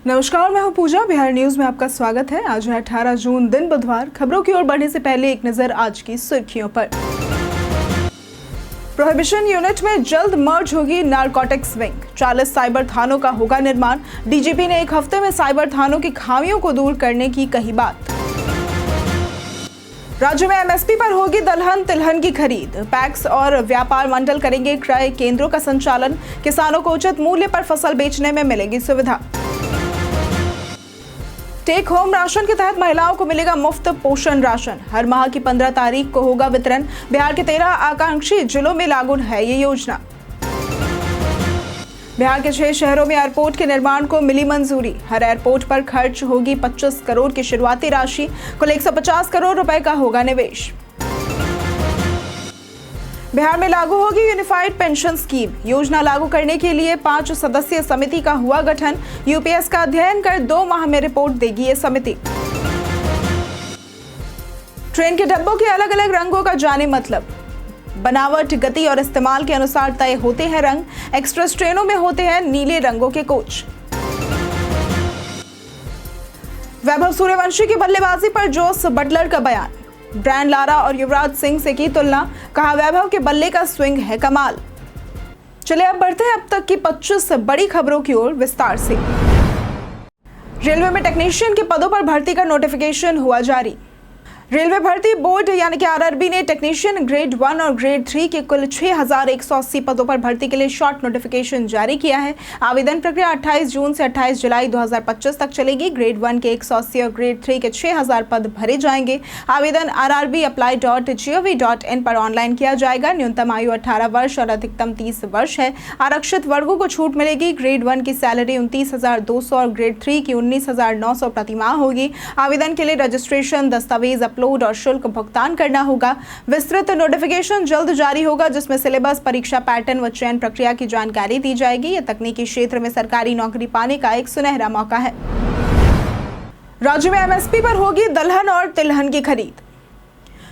नमस्कार, मैं हूं पूजा। बिहार न्यूज में आपका स्वागत है। आज है 18 जून, दिन बुधवार। खबरों की ओर बढ़ने से पहले एक नजर आज की सुर्खियों पर। प्रोहिबिशन यूनिट में जल्द मर्ज होगी नारकोटिक्स विंग। 40 साइबर थानों का होगा निर्माण। डीजीपी ने एक हफ्ते में साइबर थानों की खामियों को दूर करने की कही बात। राज्य में एमएसपी पर होगी दलहन तिलहन की खरीद। पैक्स और व्यापार मंडल करेंगे क्रय केंद्रों का संचालन। किसानों को उचित मूल्य पर फसल बेचने में मिलेगी सुविधा। टेक होम राशन के तहत महिलाओं को मिलेगा मुफ्त पोषण राशन। हर माह की 15 तारीख को होगा वितरण। बिहार के 13 आकांक्षी जिलों में लागू है ये योजना। बिहार के 6 शहरों में एयरपोर्ट के निर्माण को मिली मंजूरी। हर एयरपोर्ट पर खर्च होगी 25 करोड़ की शुरुआती राशि। कुल 150 करोड़ रुपए का होगा निवेश। बिहार में लागू होगी यूनिफाइड पेंशन स्कीम। योजना लागू करने के लिए 5 सदस्यीय समिति का हुआ गठन। यूपीएस का अध्ययन कर 2 माह में रिपोर्ट देगी ये समिति। ट्रेन के डब्बों के अलग अलग रंगों का जाने मतलब। बनावट, गति और इस्तेमाल के अनुसार तय होते हैं रंग। एक्सप्रेस ट्रेनों में होते हैं नीले रंगों के कोच। वैभव सूर्यवंशी की बल्लेबाजी पर जोस बटलर का बयान। ब्रायन लारा और युवराज सिंह से की तुलना। कहा वैभव के बल्ले का स्विंग है कमाल। चलिए अब बढ़ते हैं अब तक की 25 बड़ी खबरों की ओर विस्तार से। रेलवे में टेक्नीशियन के पदों पर भर्ती का नोटिफिकेशन हुआ जारी। रेलवे भर्ती बोर्ड यानी कि आरआरबी ने टेक्नीशियन ग्रेड 1 और ग्रेड 3 के कुल 6180 पदों पर भर्ती के लिए शॉर्ट नोटिफिकेशन जारी किया है। आवेदन प्रक्रिया 28 जून से 28 जुलाई 2025 तक चलेगी। ग्रेड 1 के 180 और ग्रेड 3 के 6000 पद भरे जाएंगे। आवेदन rrbapply.gov.in पर ऑनलाइन किया जाएगा। न्यूनतम आयु 18 वर्ष और अधिकतम 30 वर्ष है। आरक्षित वर्गों को छूट मिलेगी। ग्रेड 1 की सैलरी 29,200 और ग्रेड 3 की 19,900 प्रतिमाह होगी। आवेदन के लिए रजिस्ट्रेशन, दस्तावेज अपलोड और शुल्क भुगतान करना होगा। विस्तृत नोटिफिकेशन जल्द जारी होगा, जिसमें सिलेबस, परीक्षा पैटर्न व चयन प्रक्रिया की जानकारी दी जाएगी। यह तकनीकी क्षेत्र में सरकारी नौकरी पाने का एक सुनहरा मौका है। राज्य में एमएसपी पर होगी दलहन और तिलहन की खरीद।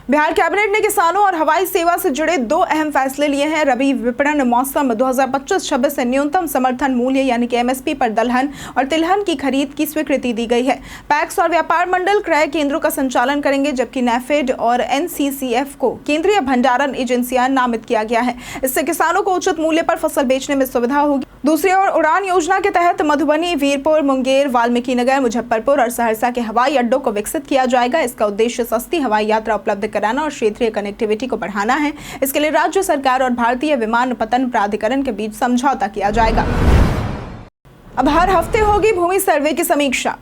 बिहार कैबिनेट ने किसानों और हवाई सेवा से जुड़े 2 अहम फैसले लिए हैं। रबी विपणन मौसम 2025-26 से न्यूनतम समर्थन मूल्य यानी कि एमएसपी पर दलहन और तिलहन की खरीद की स्वीकृति दी गई है। पैक्स और व्यापार मंडल क्रय केंद्रों का संचालन करेंगे, जबकि नैफेड और एनसीसीएफ को केंद्रीय भंडारण एजेंसियां नामित किया गया है। इससे किसानों को उचित मूल्य पर फसल बेचने में सुविधा होगी। दूसरी ओर उड़ान योजना के तहत मधुबनी, वीरपुर, मुंगेर, वाल्मीकि नगर, मुजफ्फरपुर और सहरसा के हवाई अड्डों को विकसित किया जाएगा। इसका उद्देश्य सस्ती हवाई यात्रा उपलब्ध कराना और क्षेत्रीय कनेक्टिविटी को बढ़ाना है। इसके लिए राज्य सरकार और भारतीय विमानपत्तन प्राधिकरण के बीच समझौता किया जाएगा। अब हर हफ्ते होगी भूमि सर्वे की समीक्षा।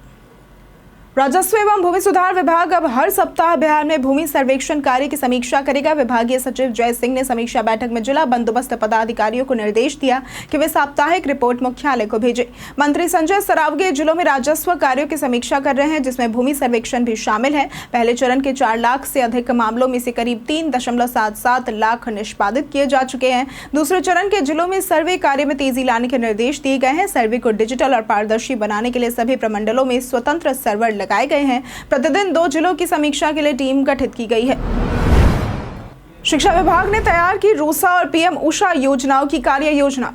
राजस्व एवं भूमि सुधार विभाग अब हर सप्ताह बिहार में भूमि सर्वेक्षण कार्य की समीक्षा करेगा। विभागीय सचिव जय सिंह ने समीक्षा बैठक में जिला बंदोबस्त पदाधिकारियों को निर्देश दिया कि वे साप्ताहिक रिपोर्ट मुख्यालय को भेजें। मंत्री संजय सरावगे जिलों में राजस्व कार्यों की समीक्षा कर रहे हैं, जिसमें भूमि सर्वेक्षण भी शामिल है। पहले चरण के 4 लाख से अधिक मामलों में से करीब 3.77 लाख निष्पादित किए जा चुके हैं। दूसरे चरण के जिलों में सर्वे कार्य में तेजी लाने के निर्देश दिए गए हैं। सर्वे को डिजिटल और पारदर्शी बनाने के लिए सभी प्रमंडलों में स्वतंत्र सर्वर लगाए गए हैं। प्रतिदिन 2 जिलों की समीक्षा के लिए टीम गठित की गई है। शिक्षा विभाग ने तैयार की रूसा और पीएम उषा योजनाओं की कार्य योजना।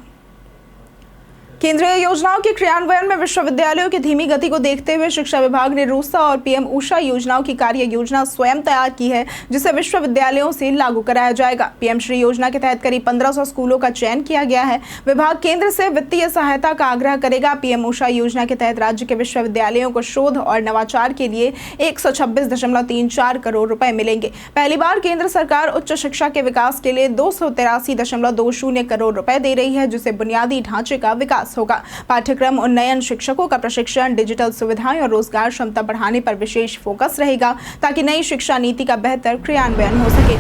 केंद्रीय योजनाओं के क्रियान्वयन में विश्वविद्यालयों की धीमी गति को देखते हुए शिक्षा विभाग ने रूसा और पीएम उषा योजनाओं की कार्य योजना स्वयं तैयार की है, जिसे विश्वविद्यालयों से लागू कराया जाएगा। पीएम श्री योजना के तहत करीब 1500 स्कूलों का चयन किया गया है। विभाग केंद्र से वित्तीय सहायता का आग्रह करेगा। पीएम उषा योजना के तहत राज्य के विश्वविद्यालयों को शोध और नवाचार के लिए 126.34 करोड़ रुपए मिलेंगे। पहली बार केंद्र सरकार उच्च शिक्षा के विकास के लिए 283.20 करोड़ रुपए दे रही है, जिससे बुनियादी ढांचे का विकास होगा। पाठ्यक्रम उन्नयन, शिक्षकों का प्रशिक्षण, डिजिटल सुविधाएं और रोजगार क्षमता बढ़ाने पर विशेष फोकस रहेगा, ताकि नई शिक्षा नीति का बेहतर क्रियान्वयन हो सके।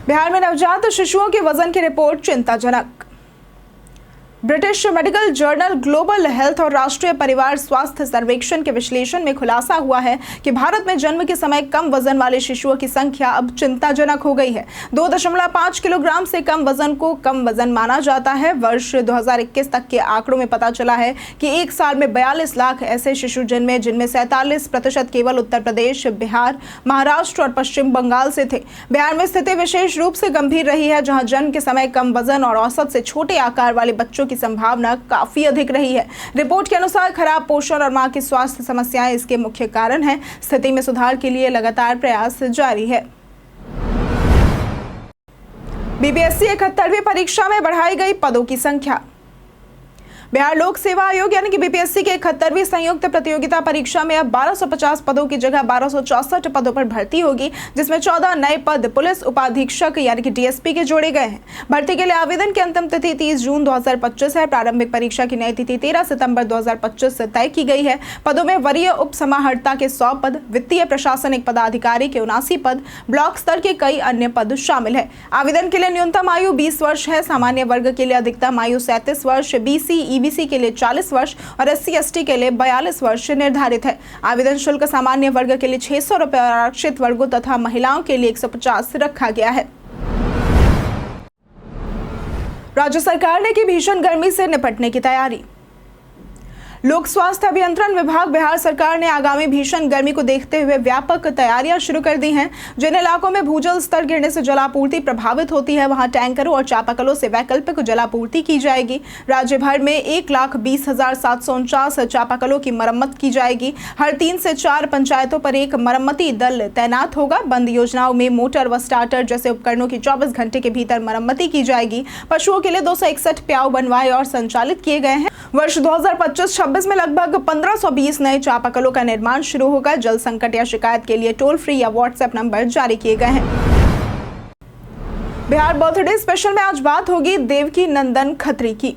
बिहार में नवजात शिशुओं के वजन की रिपोर्ट चिंताजनक। British medical journal global health और राष्ट्रीय परिवार स्वास्थ्य सर्वेक्षण के विश्लेषण में खुलासा हुआ है कि भारत में जन्म के समय कम वजन वाले शिशुओं की संख्या अब चिंताजनक हो गई है। 2.5 किलोग्राम से कम वजन को कम वजन माना जाता है। वर्ष 2021 तक के आंकड़ों में पता चला है कि एक साल में 42 लाख ऐसे शिशु जन्मे, जिनमें 47% केवल उत्तर प्रदेश, बिहार, महाराष्ट्र और पश्चिम बंगाल से थे। बिहार में स्थिति विशेष रूप से गंभीर रही है, जहां जन्म के समय कम वजन और औसत से छोटे आकार वाले बच्चों की संभावना काफी अधिक रही है। रिपोर्ट के अनुसार खराब पोषण और मां की स्वास्थ्य समस्याएं इसके मुख्य कारण हैं। स्थिति में सुधार के लिए लगातार प्रयास जारी है। बीपीएससी 71वीं परीक्षा में बढ़ाई गई पदों की संख्या। बिहार लोक सेवा आयोग यानी कि बीपीएससी के 71वीं संयुक्त प्रतियोगिता परीक्षा में अब 1250 पदों की जगह 1264 पदों पर भर्ती होगी, जिसमें 14 नए पद पुलिस उपाधीक्षक यानी कि डीएसपी के जोड़े गए हैं। भर्ती के लिए आवेदन की अंतिम तिथि 30 जून 2025 है। प्रारंभिक परीक्षा की नई तिथि 13 सितंबर 2025 से तय की गई है। पदों में वरीय उप समाहर्ता के 100 पद, वित्तीय प्रशासनिक पदाधिकारी के 79 पद, ब्लॉक स्तर के कई अन्य पद शामिल है। आवेदन के लिए न्यूनतम आयु 20 वर्ष है। सामान्य वर्ग के लिए अधिकतम आयु 37 वर्ष, बीसी ईबीसी के लिए 40 वर्ष और एससी एसटी के लिए 42 वर्ष निर्धारित है। आवेदन शुल्क सामान्य वर्ग के लिए 600 रुपए और आरक्षित वर्गों तथा महिलाओं के लिए 150 रखा गया है। राज्य सरकार ने की भीषण गर्मी से निपटने की तैयारी। लोक स्वास्थ्य अभियंत्रण विभाग बिहार सरकार ने आगामी भीषण गर्मी को देखते हुए व्यापक तैयारियां शुरू कर दी हैं। जिन इलाकों में भूजल स्तर गिरने से जलापूर्ति प्रभावित होती है, वहां टैंकरों और चापाकलों से वैकल्पिक जलापूर्ति की जाएगी। राज्य भर में 1,20,749 चापाकलों की मरम्मत की जाएगी। हर 3 से 4 पंचायतों पर एक मरम्मती दल तैनात होगा। बंद योजनाओं में मोटर व स्टार्टर जैसे उपकरणों की 24 घंटे के भीतर मरम्मती की जाएगी। पशुओं के लिए 261 प्याऊ बनवाए और संचालित किए गए हैं। वर्ष 2025-26 में लगभग 1520 नए चापाकलों का निर्माण शुरू होगा। जल संकट या शिकायत के लिए टोल फ्री या व्हाट्सएप नंबर जारी किए गए हैं। बिहार बर्थडे स्पेशल में आज बात होगी देवकी नंदन खत्री की।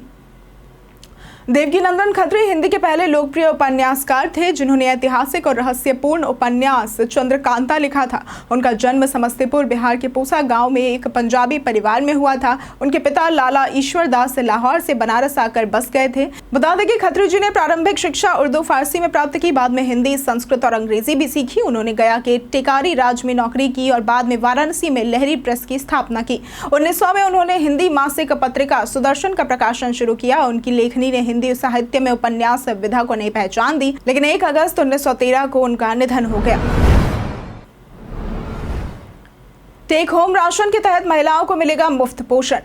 देवकी नंदन खत्री हिंदी के पहले लोकप्रिय उपन्यासकार थे, जिन्होंने ऐतिहासिक और रहस्यपूर्ण उपन्यास चंद्रकांता लिखा था। उनका जन्म समस्तीपुर बिहार के पूसा गांव में एक पंजाबी परिवार में हुआ था। उनके पिता लाला ईश्वर दास लाहौर से बनारस आकर बस गए थे। बता दें कि खत्री जी ने प्रारंभिक शिक्षा उर्दू फारसी में प्राप्त की, बाद में हिंदी, संस्कृत और अंग्रेजी भी सीखी। उन्होंने गया के टेकारी राज में नौकरी की और बाद में वाराणसी में लहरी प्रेस की स्थापना की। 1900 में उन्होंने हिंदी मासिक पत्रिका सुदर्शन का प्रकाशन शुरू किया। उनकी लेखनी ने हिंदी साहित्य में उपन्यास विधा को नई पहचान दी, लेकिन 1 अगस्त 1913 को उनका निधन हो गया। टेक होम राशन के तहत महिलाओं को मिलेगा मुफ्त पोषण।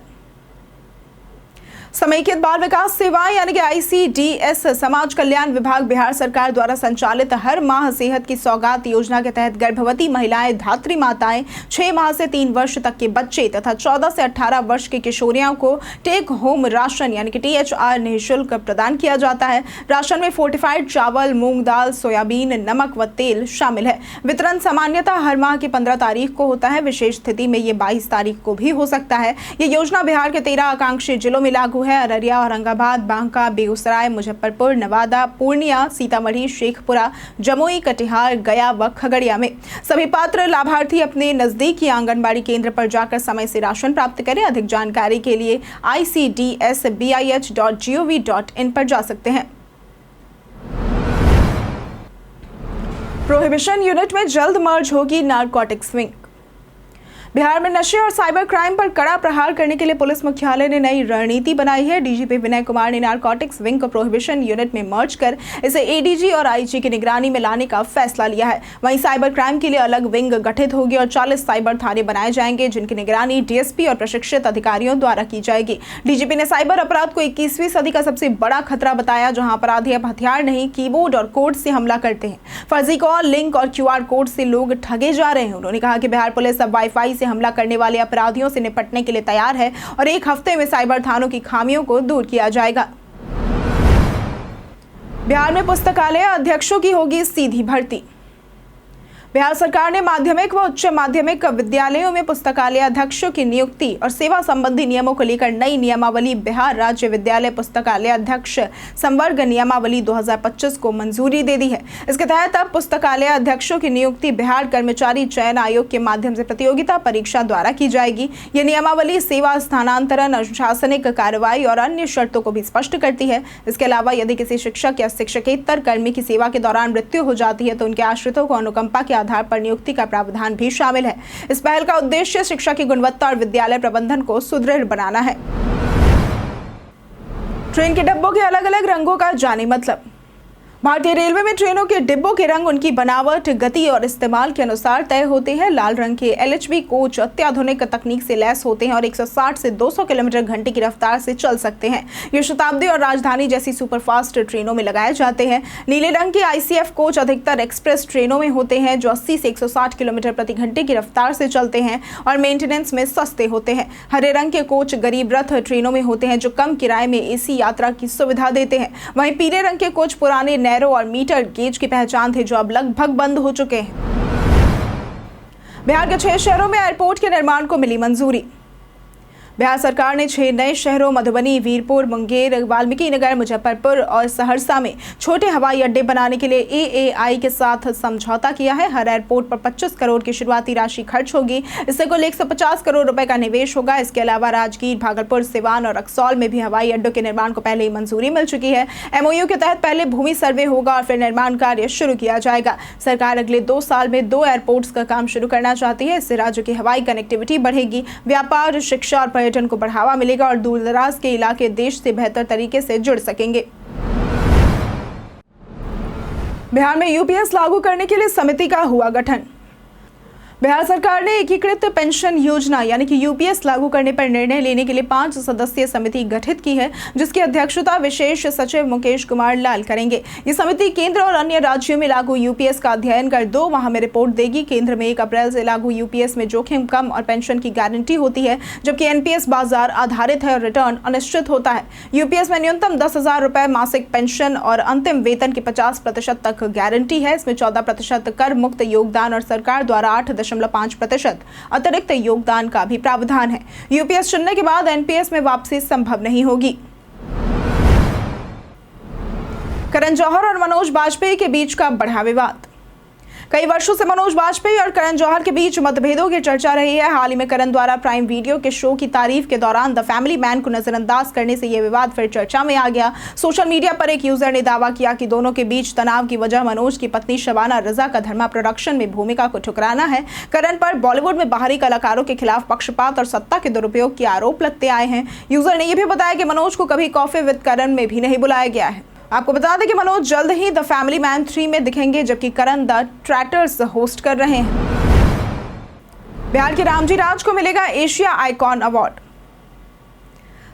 समेकित बाल विकास सेवाएं यानी कि आईसीडीएस समाज कल्याण विभाग बिहार सरकार द्वारा संचालित हर माह सेहत की सौगात योजना के तहत गर्भवती महिलाएं, धात्री माताएं, 6 माह से 3 वर्ष तक के बच्चे तथा 14 से 18 वर्ष की किशोरियों को टेक होम राशन यानी कि THR निःशुल्क प्रदान किया जाता है। राशन में फोर्टिफाइड चावल, मूंग दाल, सोयाबीन, नमक व तेल शामिल है। वितरण सामान्यतः हर माह की 15 तारीख को होता है। विशेष स्थिति में ये 22 तारीख को भी हो सकता है। ये योजना बिहार के 13 आकांक्षी जिलों में लागू है। अररिया, औरंगाबाद, बांका, बेगूसराय, मुजफ्फरपुर, नवादा, पूर्णिया, सीतामढ़ी, शेखपुरा, जमुई, कटिहार, गया व खगड़िया में। सभी पात्र लाभार्थी अपने नजदीकी आंगनबाड़ी केंद्र पर जाकर समय से राशन प्राप्त करें। अधिक जानकारी के लिए icdsbih.gov.in पर जा सकते हैं। प्रोहिबिशन यूनिट में जल्द मर्ज होगी नारकोटिक्स विंग। बिहार में नशे और साइबर क्राइम पर कड़ा प्रहार करने के लिए पुलिस मुख्यालय ने नई रणनीति बनाई है। डीजीपी विनय कुमार ने नारकोटिक्स विंग को प्रोहिबिशन यूनिट में मर्ज कर इसे एडीजी और आईजी की निगरानी में लाने का फैसला लिया है। वहीं साइबर क्राइम के लिए अलग विंग गठित होगी और 40 साइबर थाने बनाए जाएंगे, जिनकी निगरानी डीएसपी और प्रशिक्षित अधिकारियों द्वारा की जाएगी। डीजीपी ने साइबर अपराध को 21वीं सदी का सबसे बड़ा खतरा बताया, जहां अपराधी अब हथियार नहीं, कीबोर्ड और कोड से हमला करते हैं। फर्जी कॉल, लिंक और QR कोड से लोग ठगे जा रहे हैं। उन्होंने कहा कि बिहार पुलिस अब वाईफाई से हमला करने वाले अपराधियों से निपटने के लिए तैयार है और 1 हफ्ते में साइबर थानों की खामियों को दूर किया जाएगा। बिहार में पुस्तकालय अध्यक्षों की होगी सीधी भर्ती। बिहार सरकार ने माध्यमिक व उच्च माध्यमिक विद्यालयों में पुस्तकालय अध्यक्षों की नियुक्ति और सेवा संबंधी नियमों को लेकर नई नियमावली बिहार राज्य विद्यालय पुस्तकालय अध्यक्ष संवर्ग नियमावली 2025 को मंजूरी दे दी है। इसके तहत अब पुस्तकालय अध्यक्षों की नियुक्ति बिहार कर्मचारी चयन आयोग के माध्यम से प्रतियोगिता परीक्षा द्वारा की जाएगी। ये नियमावली सेवा स्थानांतरण, अनुशासनिक कार्रवाई और अन्य शर्तों को भी स्पष्ट करती है। इसके अलावा यदि किसी शिक्षक या शिक्षकेतर कर्मी की सेवा के दौरान मृत्यु हो जाती है तो उनके आश्रितों को अनुकंपा के आधार पर नियुक्ति का प्रावधान भी शामिल है। इस पहल का उद्देश्य शिक्षा की गुणवत्ता और विद्यालय प्रबंधन को सुदृढ़ बनाना है। ट्रेन के डब्बों के अलग अलग रंगों का जाने मतलब। भारतीय रेलवे में ट्रेनों के डिब्बों के रंग उनकी बनावट, गति और इस्तेमाल के अनुसार तय होते हैं। लाल रंग के LHB कोच अत्याधुनिक तकनीक से लैस होते हैं और 160 से 200 किलोमीटर घंटे की रफ्तार से चल सकते हैं। ये शताब्दी और राजधानी जैसी सुपरफास्ट ट्रेनों में लगाए जाते हैं। नीले रंग के ICF कोच अधिकतर एक्सप्रेस ट्रेनों में होते हैं जो 80 से 160 किलोमीटर प्रति घंटे की रफ्तार से चलते हैं और मेंटेनेंस में सस्ते होते हैं। हरे रंग के कोच गरीब रथ ट्रेनों में होते हैं जो कम किराए में AC यात्रा की सुविधा देते हैं। वहीं पीले रंग के कोच पुराने नैरो और मीटर गेज की पहचान थे जो अब लगभग बंद हो चुके हैं। बिहार के 6 शहरों में एयरपोर्ट के निर्माण को मिली मंजूरी। बिहार सरकार ने 6 नए शहरों मधुबनी, वीरपुर, मुंगेर, वाल्मीकि नगर, मुजफ्फरपुर और सहरसा में छोटे हवाई अड्डे बनाने के लिए AAI के साथ समझौता किया है। हर एयरपोर्ट पर 25 करोड़ की शुरुआती राशि खर्च होगी। इससे कुल 150 करोड़ रुपए का निवेश होगा। इसके अलावा राजगीर, भागलपुर, सिवान और रक्सौल में भी हवाई अड्डों के निर्माण को पहले ही मंजूरी मिल चुकी है। MOU के तहत पहले भूमि सर्वे होगा और फिर निर्माण कार्य शुरू किया जाएगा। सरकार अगले 2 साल में 2 एयरपोर्ट्स का काम शुरू करना चाहती है। इससे राज्य की हवाई कनेक्टिविटी बढ़ेगी, व्यापार, शिक्षा और पर्यटन को बढ़ावा मिलेगा और दूर दराज के इलाके देश से बेहतर तरीके से जुड़ सकेंगे। बिहार में UPS लागू करने के लिए समिति का हुआ गठन। बिहार सरकार ने एकीकृत पेंशन योजना यानी कि UPS लागू करने पर निर्णय लेने के लिए 5 सदस्यीय समिति गठित की है, जिसकी अध्यक्षता विशेष सचिव मुकेश कुमार लाल करेंगे। ये समिति केंद्र और अन्य राज्यों में लागू UPS का अध्ययन कर 2 माह में रिपोर्ट देगी। केंद्र में 1 अप्रैल से लागू UPS में जोखिम कम और पेंशन की गारंटी होती है, जबकि NPS बाजार आधारित है और रिटर्न अनिश्चित होता है। UPS में न्यूनतम 10,000 रुपए मासिक पेंशन और अंतिम वेतन की 50% तक गारंटी है। इसमें 14% कर मुक्त योगदान और सरकार द्वारा 8.5% अतिरिक्त योगदान का भी प्रावधान है। UPS चुनने के बाद NPS में वापसी संभव नहीं होगी। करण जौहर और मनोज बाजपेयी के बीच का बढ़ा विवाद। कई वर्षों से मनोज बाजपेयी और करण जौहर के बीच मतभेदों की चर्चा रही है। हाल ही में करण द्वारा प्राइम वीडियो के शो की तारीफ के दौरान द फैमिली मैन को नजरअंदाज करने से यह विवाद फिर चर्चा में आ गया। सोशल मीडिया पर एक यूजर ने दावा किया कि दोनों के बीच तनाव की वजह मनोज की पत्नी शबाना रजा का धर्मा प्रोडक्शन में भूमिका को ठुकराना है। करण पर बॉलीवुड में बाहरी कलाकारों के खिलाफ पक्षपात और सत्ता के दुरुपयोग के आरोप लगते आए हैं। यूजर ने यह भी बताया कि मनोज को कभी कॉफी विद करण में भी नहीं बुलाया गया है। आपको बता दें कि मनोज जल्द ही द फैमिली मैन 3 में दिखेंगे, जबकि करण द ट्रैटर्स होस्ट कर रहे हैं। बिहार के रामजी राज को मिलेगा एशिया आइकॉन अवार्ड।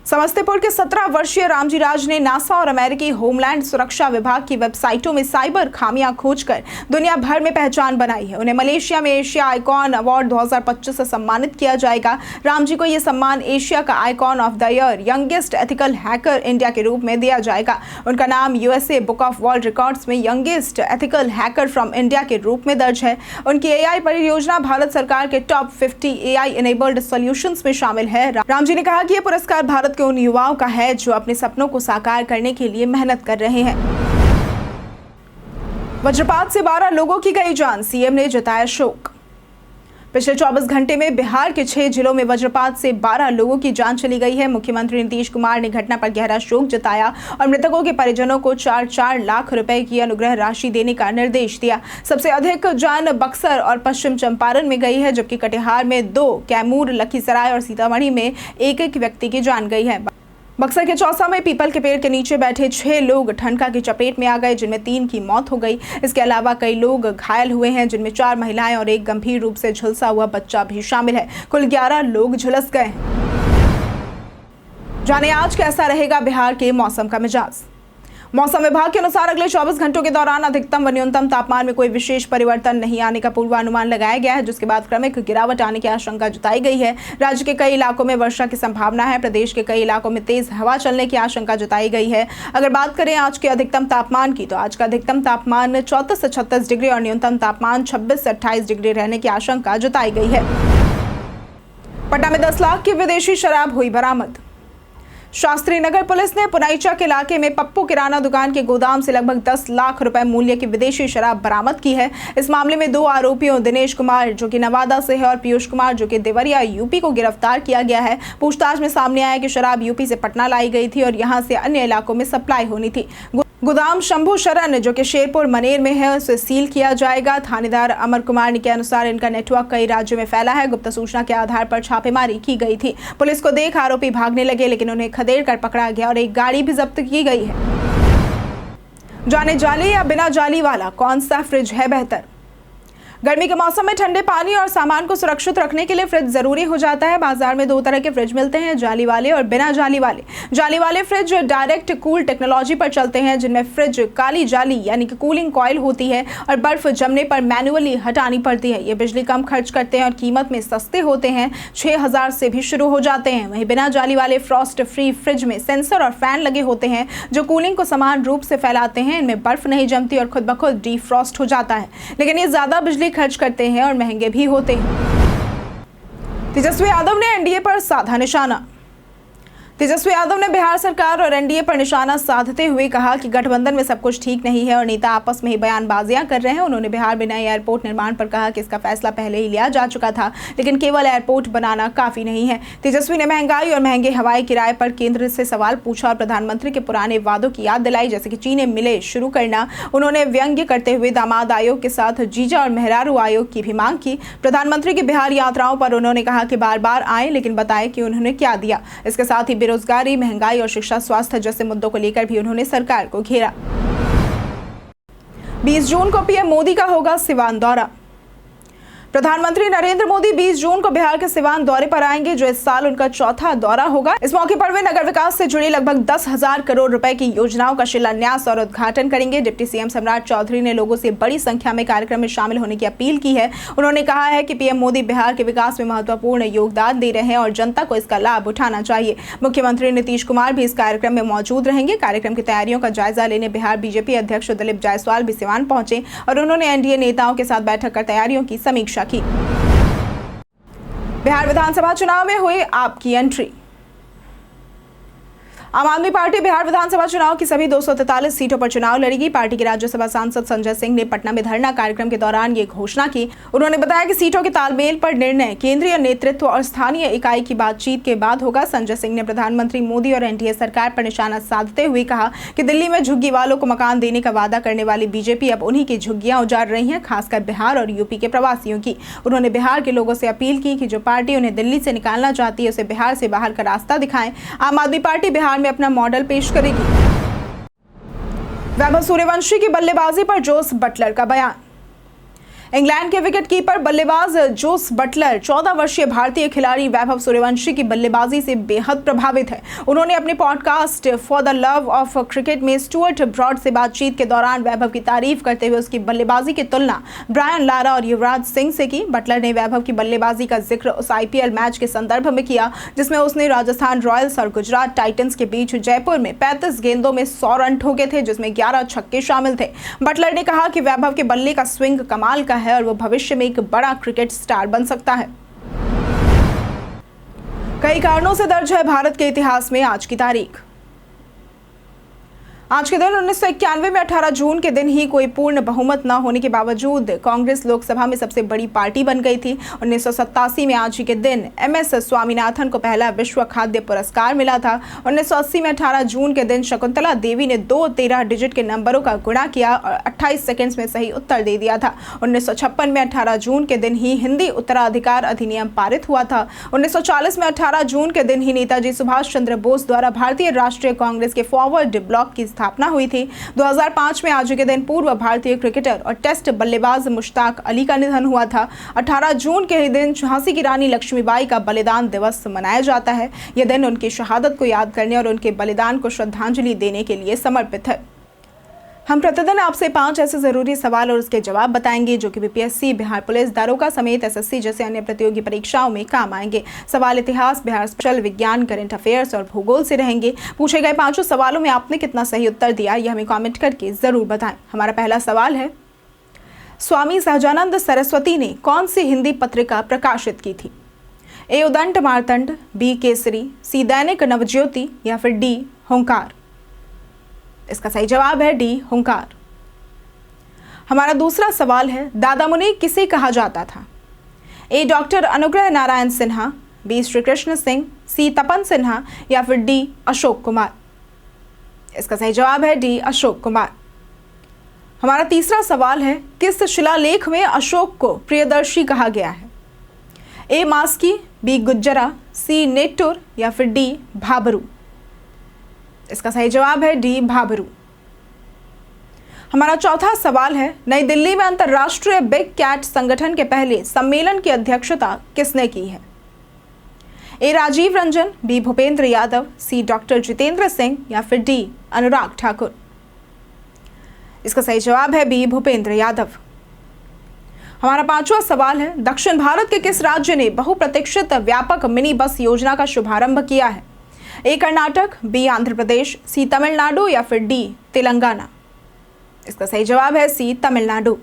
समस्तीपुर के 17 वर्षीय रामजी राज ने नासा और अमेरिकी होमलैंड सुरक्षा विभाग की वेबसाइटों में साइबर खामियां खोजकर दुनिया भर में पहचान बनाई है। उन्हें मलेशिया में एशिया आइकॉन अवार्ड 2025 से सम्मानित किया जाएगा। रामजी को यह सम्मान एशिया का icon of the year, youngest ethical hacker India के रूप में दिया जाएगा। उनका नाम USA book of world records में youngest ethical hacker from India के रूप में दर्ज है। उनकी AI परियोजना भारत सरकार के टॉप 50 AI इनेबल्ड सॉल्यूशंस में शामिल है। रामजी ने कहा कि यह पुरस्कार भारत के उन युवाओं का है जो अपने सपनों को साकार करने के लिए मेहनत कर रहे हैं। वज्रपात से 12 लोगों की गई जान, CM ने जताया शोक। पिछले 24 घंटे में बिहार के 6 जिलों में वज्रपात से 12 लोगों की जान चली गई है। मुख्यमंत्री नीतीश कुमार ने घटना पर गहरा शोक जताया और मृतकों के परिजनों को 4-4 लाख रुपए की अनुग्रह राशि देने का निर्देश दिया। सबसे अधिक जान बक्सर और पश्चिम चंपारण में गई है, जबकि कटिहार में 2, कैमूर, लखीसराय और सीतामढ़ी में 1-1 व्यक्ति की जान गई है। बक्सर के चौसा में पीपल के पेड़ के नीचे बैठे 6 लोग ठनका की चपेट में आ गए, जिनमें 3 की मौत हो गई। इसके अलावा कई लोग घायल हुए हैं, जिनमें 4 महिलाएं और 1 गंभीर रूप से झुलसा हुआ बच्चा भी शामिल है। कुल 11 लोग झुलस गए। जाने आज कैसा रहेगा बिहार के मौसम का मिजाज। मौसम विभाग के अनुसार अगले 24 घंटों के दौरान अधिकतम व न्यूनतम तापमान में कोई विशेष परिवर्तन नहीं आने का पूर्वानुमान लगाया गया है, जिसके बाद क्रमिक गिरावट आने की आशंका जताई गई है। राज्य के कई इलाकों में वर्षा की संभावना है। प्रदेश के कई इलाकों में तेज हवा चलने की आशंका जताई गई है। अगर बात करें आज के अधिकतम तापमान की, तो आज का अधिकतम तापमान 34 से 36 डिग्री और न्यूनतम तापमान 26 से 28 डिग्री रहने की आशंका जताई गई है। पटना में 10 लाख की विदेशी शराब हुई बरामद। शास्त्री नगर पुलिस ने पुनाईचा के इलाके में पप्पू किराना दुकान के गोदाम से लगभग 10 लाख रुपए मूल्य की विदेशी शराब बरामद की है। इस मामले में 2 आरोपियों दिनेश कुमार जो कि नवादा से है और पीयूष कुमार जो कि देवरिया यूपी को गिरफ्तार किया गया है। पूछताछ में सामने आया कि शराब यूपी से पटना लाई गई थी और यहां से अन्य इलाकों में सप्लाई होनी थी। गोदाम शंभू शरण जो कि शेरपुर मनेर में है, उसे सील किया जाएगा। थानेदार अमर कुमार के अनुसार इनका नेटवर्क कई राज्यों में फैला है। गुप्त सूचना के आधार पर छापेमारी की गई थी। पुलिस को देख आरोपी भागने लगे, लेकिन उन्हें खदेड़ कर पकड़ा गया और एक गाड़ी भी जब्त की गई है। जाने जाली या बिना जाली वाला कौन सा फ्रिज है बेहतर? गर्मी के मौसम में ठंडे पानी और सामान को सुरक्षित रखने के लिए फ्रिज जरूरी हो जाता है। बाजार में 2 तरह के फ्रिज मिलते हैं, जाली वाले और बिना जाली वाले। जाली वाले फ्रिज डायरेक्ट कूल टेक्नोलॉजी पर चलते हैं, जिनमें फ्रिज काली जाली यानी कि कूलिंग कॉइल होती है और बर्फ जमने पर मैनुअली हटानी पड़ती है। ये बिजली कम खर्च करते हैं और कीमत में सस्ते होते हैं, 6000 से भी शुरू हो जाते हैं। वहीं बिना जाली वाले फ्रॉस्ट फ्री फ्रिज में सेंसर और फैन लगे होते हैं जो कूलिंग को समान रूप से फैलाते हैं। इनमें बर्फ नहीं जमती और खुद ब खुद डीफ्रॉस्ट हो जाता है, लेकिन ये ज्यादा बिजली खर्च करते हैं और महंगे भी होते हैं। तेजस्वी यादव ने एनडीए पर साधा निशाना। तेजस्वी यादव ने बिहार सरकार और एनडीए पर निशाना साधते हुए कहा कि गठबंधन में सब कुछ ठीक नहीं है और नेता आपस में ही बयानबाजियां कर रहे हैं। उन्होंने बिहार में नए एयरपोर्ट निर्माण पर कहा कि इसका फैसला पहले ही लिया जा चुका था, लेकिन केवल एयरपोर्ट बनाना काफी नहीं है। तेजस्वी ने महंगाई और महंगे हवाई किराए पर केंद्र से सवाल पूछा और प्रधानमंत्री के पुराने वादों की याद दिलाई, जैसे कि चीनी मिले शुरू करना। उन्होंने व्यंग्य करते हुए दामाद आयोग के साथ जीजा और मेहरारू आयोग की भी मांग की। प्रधानमंत्री की बिहार यात्राओं पर उन्होंने कहा कि बार बार आए, लेकिन बताएं कि उन्होंने क्या दिया। इसके साथ ही बेरोजगारी, महंगाई और शिक्षा, स्वास्थ्य जैसे मुद्दों को लेकर भी उन्होंने सरकार को घेरा। 20 जून को पीएम मोदी का होगा सिवान दौरा। प्रधानमंत्री नरेंद्र मोदी 20 जून को बिहार के सिवान दौरे पर आएंगे, जो इस साल उनका चौथा दौरा होगा। इस मौके पर वे नगर विकास से जुड़ी लगभग 10,000 करोड़ रुपए की योजनाओं का शिलान्यास और उद्घाटन करेंगे। डिप्टी सीएम सम्राट चौधरी ने लोगों से बड़ी संख्या में कार्यक्रम में शामिल होने की अपील की है। उन्होंने कहा है कि पीएम मोदी बिहार के विकास में महत्वपूर्ण योगदान दे रहे हैं और जनता को इसका लाभ उठाना चाहिए। मुख्यमंत्री नीतीश कुमार भी इस कार्यक्रम में मौजूद रहेंगे। कार्यक्रम की तैयारियों का जायजा लेने बिहार बीजेपी अध्यक्ष दिलीप जायसवाल भी सिवान पहुंचे और उन्होंने एनडीए नेताओं के साथ बैठक कर तैयारियों की समीक्षा की। बिहार विधानसभा चुनाव में हुई आपकी एंट्री। आम आदमी पार्टी बिहार विधानसभा चुनाव की सभी 243 सीटों पर चुनाव लड़ेगी। पार्टी के राज्यसभा सांसद संजय सिंह ने पटना में धरना कार्यक्रम के दौरान ये घोषणा की। उन्होंने बताया कि सीटों के तालमेल पर निर्णय केंद्रीय नेतृत्व और स्थानीय इकाई की बातचीत के बाद होगा। संजय सिंह ने प्रधानमंत्री मोदी और एनडीए सरकार पर निशाना साधते हुए कहा कि दिल्ली में झुग्गी वालों को मकान देने का वादा करने वाली बीजेपी अब उन्हीं की झुग्गियां उजाड़ रही है, खासकर बिहार और यूपी के प्रवासियों की। उन्होंने बिहार के लोगों से अपील की कि जो पार्टी उन्हें दिल्ली से निकालना चाहती है उसे बिहार से बाहर का रास्ता दिखाएं। आम आदमी पार्टी बिहार में अपना मॉडल पेश करेगी। वैभव सूर्यवंशी की बल्लेबाजी पर जोस बटलर का बयान। इंग्लैंड के विकेटकीपर बल्लेबाज जोस बटलर 14 वर्षीय भारतीय खिलाड़ी वैभव सूर्यवंशी की बल्लेबाजी से बेहद प्रभावित है। उन्होंने अपने podcast for the love of cricket में स्टुअर्ट ब्रॉड से बातचीत के दौरान वैभव की तारीफ करते हुए उसकी बल्लेबाजी की तुलना ब्रायन लारा और युवराज सिंह से की। बटलर ने वैभव की बल्लेबाजी का जिक्र उस आईपीएल मैच के संदर्भ में किया जिसमें उसने राजस्थान रॉयल्स और गुजरात टाइटंस के बीच जयपुर में 35 गेंदों में 100 रन ठोके थे, जिसमें 11 छक्के शामिल थे। बटलर ने कहा कि वैभव के बल्ले का स्विंग कमाल का है और वो भविष्य में एक बड़ा क्रिकेट स्टार बन सकता है। कई कारणों से दर्ज है भारत के इतिहास में आज की तारीख। आज के दिन 1991 में 18 जून के दिन ही कोई पूर्ण बहुमत न होने के बावजूद कांग्रेस लोकसभा में सबसे बड़ी पार्टी बन गई थी। 1987 में आज ही के दिन एमएस स्वामीनाथन को पहला विश्व खाद्य पुरस्कार मिला था। 1980 में 18 जून के दिन शकुंतला देवी ने 2 13 डिजिट के नंबरों का गुणा किया और 28 सेकंड्स में सही उत्तर दे दिया था। 1956 में 18 जून के दिन ही हिंदी उत्तराधिकार अधिनियम पारित हुआ था। 1940 में 18 जून के दिन ही नेताजी सुभाष चंद्र बोस द्वारा भारतीय राष्ट्रीय कांग्रेस के फॉरवर्ड ब्लॉक की स्थापना हुई थी। 2005 में आज के दिन पूर्व भारतीय क्रिकेटर और टेस्ट बल्लेबाज मुश्ताक अली का निधन हुआ था। 18 जून के दिन झांसी की रानी लक्ष्मीबाई का बलिदान दिवस मनाया जाता है। यह दिन उनकी शहादत को याद करने और उनके बलिदान को श्रद्धांजलि देने के लिए समर्पित है। हम प्रतिदिन आपसे 5 ऐसे जरूरी सवाल और उसके जवाब बताएंगे जो कि बीपीएससी, बिहार पुलिस, दारोगा समेत एसएससी जैसे अन्य प्रतियोगी परीक्षाओं में काम आएंगे। सवाल इतिहास, बिहार स्पेशल, विज्ञान, करंट अफेयर्स और भूगोल से रहेंगे। पूछे गए 5 सवालों में आपने कितना सही उत्तर दिया यह हमें कमेंट करके जरूर बताएं। हमारा पहला सवाल है, स्वामी सहजानंद सरस्वती ने कौन सी हिंदी पत्रिका प्रकाशित की थी? ए उदंत मार्तंड, बी केसरी, सी दैनिक नवज्योति या फिर डी हुंकार। इसका सही जवाब है डी हुंकार। हमारा दूसरा सवाल है, दादा मुनि किसे कहा जाता था? ए डॉक्टर अनुग्रह नारायण सिन्हा, बी श्री कृष्ण सिंह, सी तपन सिन्हा या फिर डी अशोक कुमार। इसका सही जवाब है डी अशोक कुमार। हमारा तीसरा सवाल है, किस शिलालेख में अशोक को प्रियदर्शी कहा गया है? ए मास्की, बी गुज्जरा, सी नेटुर या फिर डी भाबरू। इसका सही जवाब है डी भाबरू। हमारा चौथा सवाल है, नई दिल्ली में अंतर्राष्ट्रीय बिग कैट संगठन के पहले सम्मेलन की अध्यक्षता किसने की है? ए राजीव रंजन, बी भूपेंद्र यादव, सी डॉक्टर जितेंद्र सिंह या फिर डी अनुराग ठाकुर। इसका सही जवाब है बी भूपेंद्र यादव। हमारा पांचवा सवाल है, दक्षिण भारत के किस राज्य ने बहुप्रतीक्षित व्यापक मिनी बस योजना का शुभारंभ किया है? ए कर्नाटक, बी आंध्र प्रदेश, सी तमिलनाडु या फिर डी तेलंगाना। इसका सही जवाब है सी तमिलनाडु।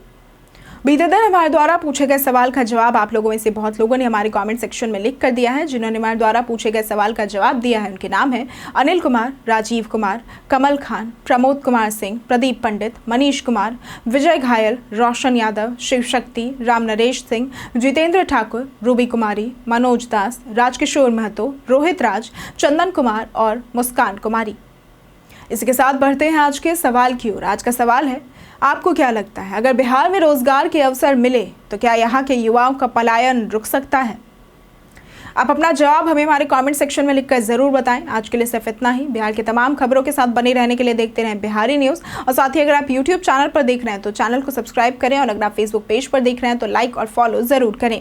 बीते दिन हमारे द्वारा पूछे गए सवाल का जवाब आप लोगों में से बहुत लोगों ने हमारे कमेंट सेक्शन में लिख कर दिया है। जिन्होंने हमारे द्वारा पूछे गए सवाल का जवाब दिया है उनके नाम है अनिल कुमार, राजीव कुमार, कमल खान, प्रमोद कुमार सिंह, प्रदीप पंडित, मनीष कुमार, विजय घायल, रोशन यादव, शिव शक्ति, राम नरेश सिंह, जितेंद्र ठाकुर, रूबी कुमारी, मनोज दास, राजकिशोर महतो, रोहित राज, चंदन कुमार और मुस्कान कुमारी। इसके साथ बढ़ते हैं आज के सवाल की ओर। आज का सवाल है, आपको क्या लगता है, अगर बिहार में रोजगार के अवसर मिले तो क्या यहाँ के युवाओं का पलायन रुक सकता है? आप अपना जवाब हमें हमारे कमेंट सेक्शन में लिखकर जरूर बताएं। आज के लिए सिर्फ इतना ही। बिहार की तमाम खबरों के साथ बने रहने के लिए देखते रहें बिहारी न्यूज़। और साथ ही अगर आप यूट्यूब चैनल पर देख रहे हैं तो चैनल को सब्सक्राइब करें, और अगर आप फेसबुक पेज पर देख रहे हैं तो लाइक और फॉलो जरूर करें।